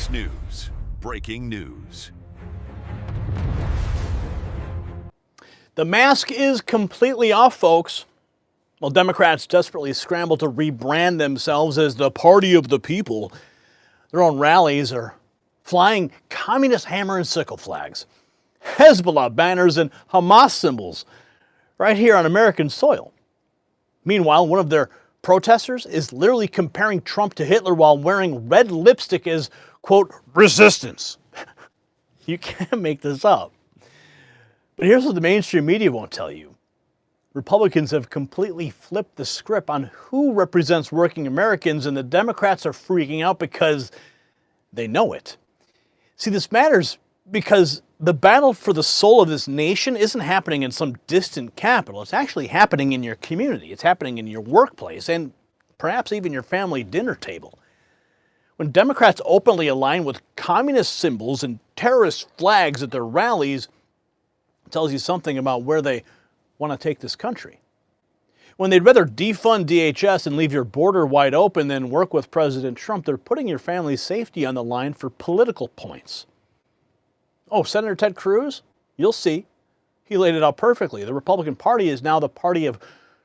Fox News. Breaking news. The mask is completely off, folks. While Democrats desperately scramble to rebrand themselves as the party of the people, their own rallies are flying communist hammer and sickle flags, Hezbollah banners, and Hamas symbols right here on American soil. Meanwhile, one of their protesters is literally comparing Trump to Hitler while wearing red lipstick as, quote, resistance. You can't make this up. But here's what the mainstream media won't tell you. Republicans have completely flipped the script on who represents working Americans, and the Democrats are freaking out because they know it. See, this matters because the battle for the soul of this nation isn't happening in some distant capital. It's actually happening in your community. It's happening in your workplace and perhaps even your family dinner table. When Democrats openly align with communist symbols and terrorist flags at their rallies, it tells you something about where they want to take this country. When they'd rather defund DHS and leave your border wide open than work with President Trump, they're putting your family's safety on the line for political points. Oh, Senator Ted Cruz? You'll see. He laid it out perfectly. The Republican Party is now the party of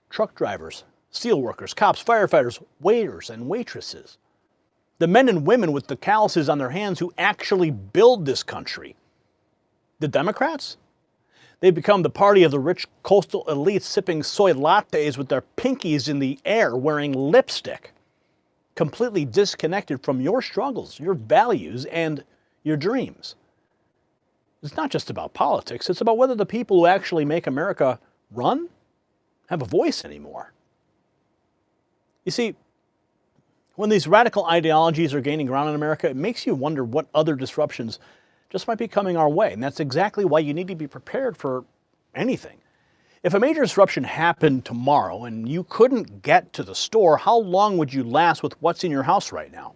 truck drivers, steel workers, cops, firefighters, waiters, and waitresses. The men and women with the calluses on their hands who actually build this country. The Democrats? They've become the party of the rich coastal elites sipping soy lattes with their pinkies in the air wearing lipstick. Completely disconnected from your struggles, your values, and your dreams. It's not just about politics. It's about whether the people who actually make America run have a voice anymore. You see, when these radical ideologies are gaining ground in America, it makes you wonder what other disruptions just might be coming our way. And that's exactly why you need to be prepared for anything. If a major disruption happened tomorrow and you couldn't get to the store, how long would you last with what's in your house right now?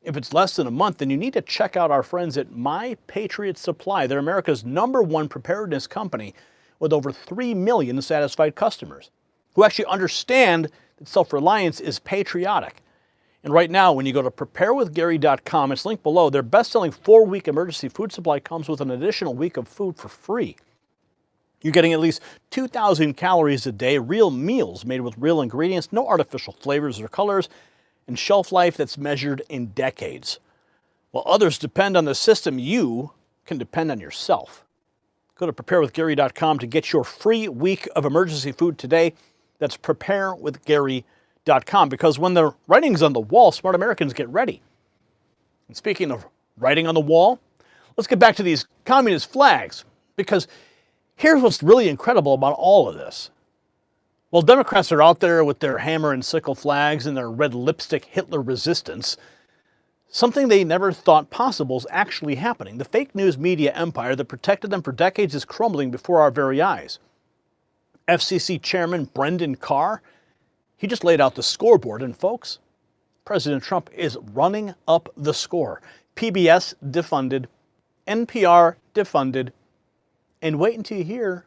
If it's less than a month, then you need to check out our friends at My Patriot Supply. They're America's #1 preparedness company with over 3 million satisfied customers who actually understand that self-reliance is patriotic. And right now, when you go to preparewithgary.com, it's linked below, their best-selling 4-week emergency food supply comes with an additional week of food for free. You're getting at least 2,000 calories a day, real meals made with real ingredients, no artificial flavors or colors, and shelf life that's measured in decades. While others depend on the system, you can depend on yourself. Go to preparewithgary.com to get your free week of emergency food today. That's preparewithgary.com. Because when the writing's on the wall, smart Americans get ready. And speaking of writing on the wall, let's get back to these communist flags. Because here's what's really incredible about all of this. While Democrats are out there with their hammer and sickle flags and their red lipstick Hitler resistance, something they never thought possible is actually happening. The fake news media empire that protected them for decades is crumbling before our very eyes. FCC Chairman Brendan Carr, he just laid out the scoreboard, and folks, President Trump is running up the score. PBS defunded, NPR defunded, and wait until you hear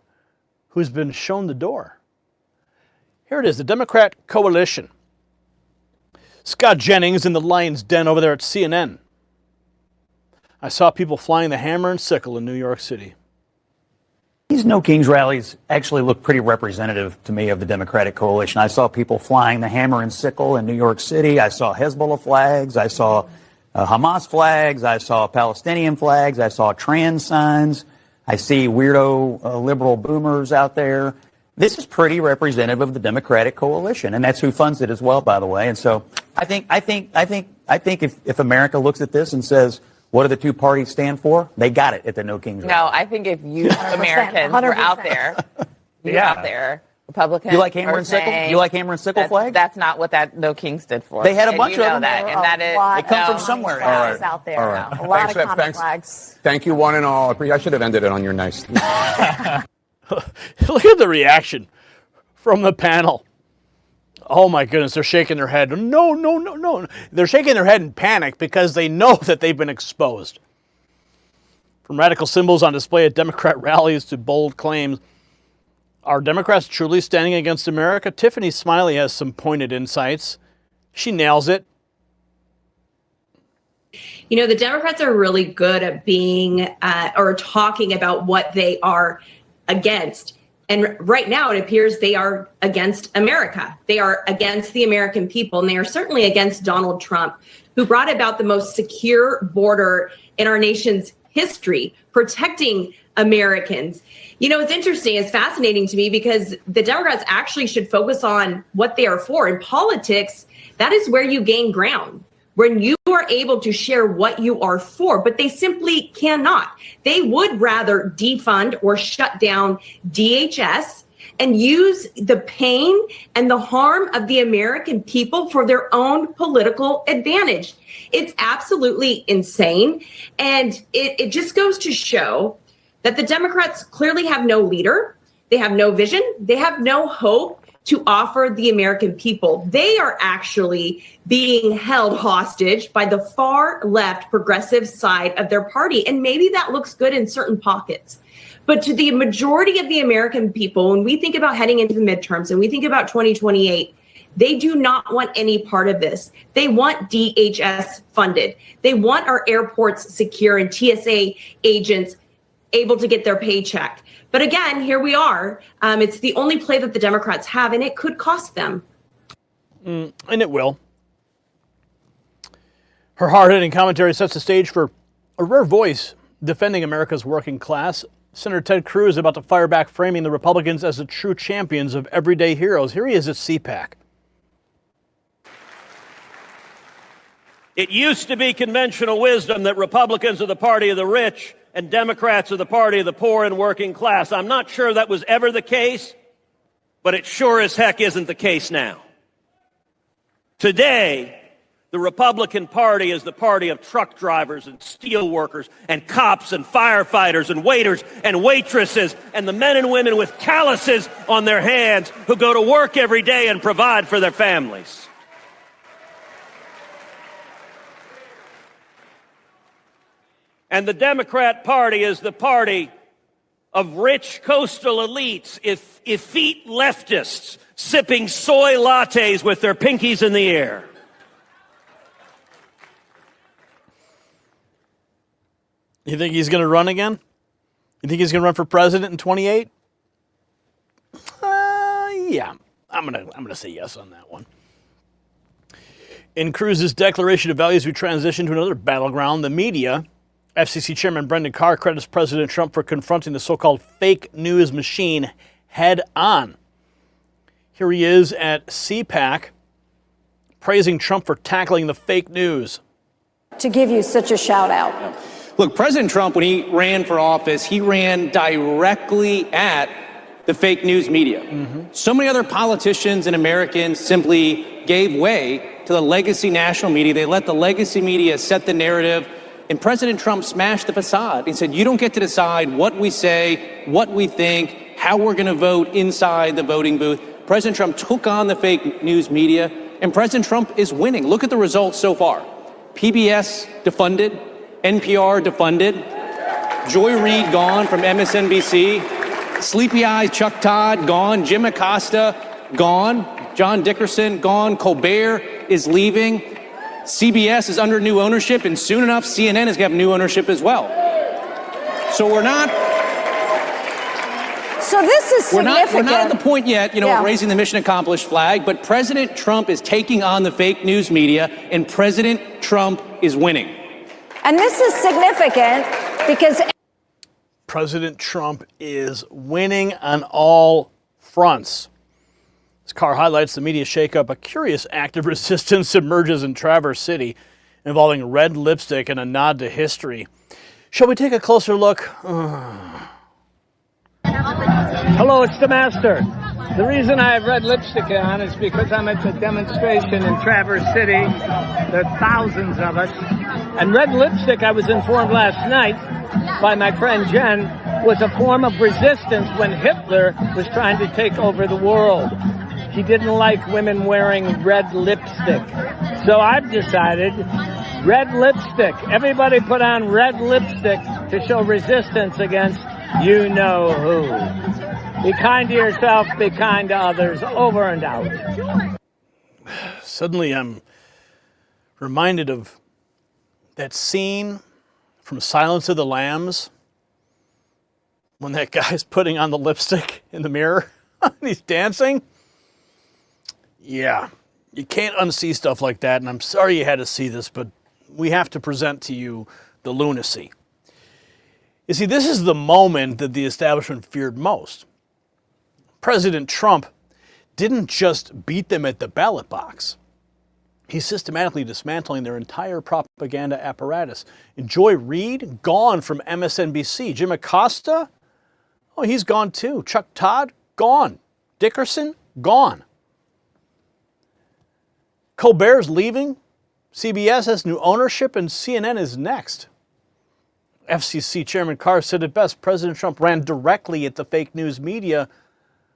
who's been shown the door. Here it is, the Democrat coalition. Scott Jennings in the lion's den over there at CNN. I saw people flying the hammer and sickle in New York City. These No Kings rallies actually look pretty representative to me of the Democratic coalition. I saw people flying the hammer and sickle in New York City. I saw Hezbollah flags. I saw Hamas flags. I saw Palestinian flags. I saw trans signs. I see weirdo liberal boomers out there. This is pretty representative of the Democratic coalition, and that's who funds it as well, by the way. And so I think if America looks at this and says, what do the two parties stand for? They got it at the No Kings rally. No, I think if you Americans were out there, out there, Republicans. You like hammer and sickle? You like hammer and sickle flag? That's not what that No Kings stood for. They had a bunch of them. That, and that is, they come from somewhere. All right. Out there. All right. A lot of common flags. Thank you, one and all. I should have ended it on your nice. Look at the reaction from the panel. Oh my goodness, they're shaking their head. No, no, no, no. They're shaking their head in panic because they know that they've been exposed. From radical symbols on display at Democrat rallies to bold claims, are Democrats truly standing against America? Tiffany Smiley has some pointed insights. She nails it. You know, the Democrats are really good at being or talking about what they are against. And right now it appears they are against America. They are against the American people. And they are certainly against Donald Trump, who brought about the most secure border in our nation's history, protecting Americans. You know, it's interesting. It's fascinating to me because the Democrats actually should focus on what they are for. In politics, that is where you gain ground, when you are able to share what you are for, but they simply cannot. They would rather defund or shut down DHS and use the pain and the harm of the American people for their own political advantage. It's absolutely insane. And it just goes to show that the Democrats clearly have no leader. They have no vision. They have no hope to offer the American people. They are actually being held hostage by the far left progressive side of their party. And maybe that looks good in certain pockets. But to the majority of the American people, when we think about heading into the midterms and we think about 2028, they do not want any part of this. They want DHS funded. They want our airports secure and TSA agents able to get their paycheck. But again, here we are. It's the only play that the Democrats have, and it could cost them. And it will. Her hard-hitting commentary sets the stage for a rare voice defending America's working class. Senator Ted Cruz about to fire back, framing the Republicans as the true champions of everyday heroes. Here he is at CPAC. It used to be conventional wisdom that Republicans are the party of the rich and Democrats are the party of the poor and working class. I'm not sure that was ever the case, but it sure as heck isn't the case now. Today, the Republican Party is the party of truck drivers and steel workers and cops and firefighters and waiters and waitresses and the men and women with calluses on their hands who go to work every day and provide for their families. And the Democrat Party is the party of rich coastal elites, effete leftists, sipping soy lattes with their pinkies in the air. You think he's going to run again? You think he's going to run for president in 28? Yeah, I'm gonna say yes on that one. In Cruz's declaration of values, we transition to another battleground, the media. FCC Chairman Brendan Carr credits President Trump for confronting the so-called fake news machine head on. Here he is at CPAC, praising Trump for tackling the fake news. To give you such a shout out. Look, President Trump, when he ran for office, he ran directly at the fake news media. So many other politicians and Americans simply gave way to the legacy national media. They let the legacy media set the narrative. And President Trump smashed the facade. He said, you don't get to decide what we say, what we think, how we're going to vote inside the voting booth. President Trump took on the fake news media, and President Trump is winning. Look at the results so far. PBS defunded, NPR defunded, Joy Reid gone from MSNBC, Sleepy Eyes Chuck Todd gone, Jim Acosta gone, John Dickerson gone, Colbert is leaving. CBS is under new ownership, and soon enough, CNN is going to have new ownership as well. So we're not. So this is significant. We're not at the point yet, raising the mission accomplished flag, but President Trump is taking on the fake news media, and President Trump is winning. And this is significant because President Trump is winning on all fronts. This Carr highlights the media shakeup. A curious act of resistance emerges in Traverse City involving red lipstick and a nod to history. Shall we take a closer look? Hello, it's the Master. The reason I have red lipstick on is because I'm at the demonstration in Traverse City. There are thousands of us. And red lipstick, I was informed last night by my friend Jen, was a form of resistance when Hitler was trying to take over the world. He didn't like women wearing red lipstick. So I've decided red lipstick. Everybody put on red lipstick to show resistance against you know who. Be kind to yourself, be kind to others. Over and out. Suddenly I'm reminded of that scene from Silence of the Lambs when that guy's putting on the lipstick in the mirror and he's dancing? Yeah, you can't unsee stuff like that, and I'm sorry you had to see this, but we have to present to you the lunacy. You see, this is the moment that the establishment feared most. President Trump didn't just beat them at the ballot box. He's systematically dismantling their entire propaganda apparatus. And Joy Reid, gone from MSNBC. Jim Acosta, oh, he's gone too. Chuck Todd, gone. Dickerson, gone. Colbert's leaving. CBS has new ownership, and CNN is next. FCC Chairman Cruz said it best, President Trump ran directly at the fake news media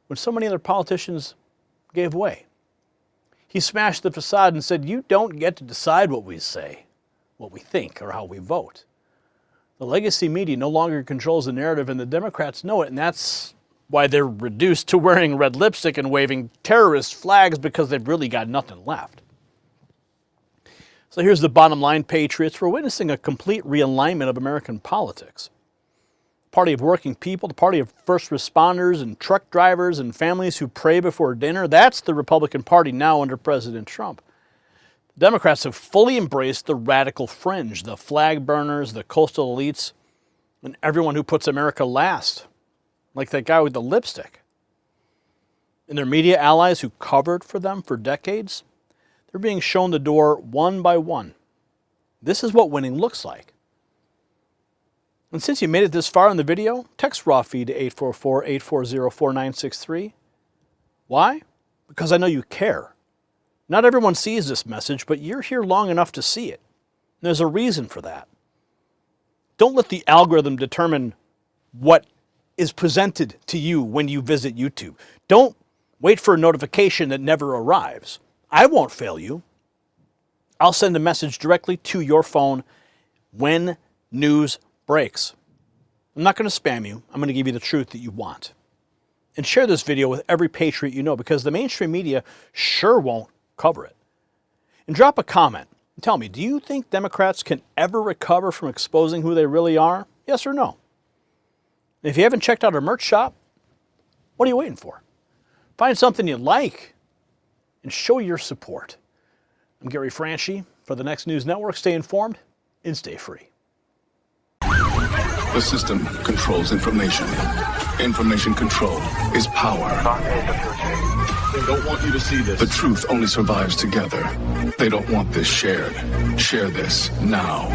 when so many other politicians gave way. He smashed the facade and said, you don't get to decide what we say, what we think, or how we vote. The legacy media no longer controls the narrative, and the Democrats know it, and that's why they're reduced to wearing red lipstick and waving terrorist flags, because they've really got nothing left. So here's the bottom line, patriots. We're witnessing a complete realignment of American politics. The party of working people, the party of first responders and truck drivers and families who pray before dinner, that's the Republican Party now under President Trump. The Democrats have fully embraced the radical fringe, the flag burners, the coastal elites, and everyone who puts America last, like that guy with the lipstick. And their media allies who covered for them for decades, they're being shown the door one by one. This is what winning looks like. And since you made it this far in the video, text raw feed to 844-840-4963. Why? Because I know you care. Not everyone sees this message, but you're here long enough to see it. And there's a reason for that. Don't let the algorithm determine what is presented to you when you visit YouTube. Don't wait for a notification that never arrives. I won't fail you. I'll send a message directly to your phone when news breaks. I'm not going to spam you. I'm going to give you the truth that you want. And share this video with every patriot you know, because the mainstream media sure won't cover it. And drop a comment and tell me, do you think Democrats can ever recover from exposing who they really are? Yes or no? And if you haven't checked out our merch shop, what are you waiting for? Find something you like and show your support. I'm Gary Franchi for the Next News Network. Stay informed and stay free. The system controls information. Information control is power. They don't want you to see this. The truth only survives together. They don't want this shared. Share this now.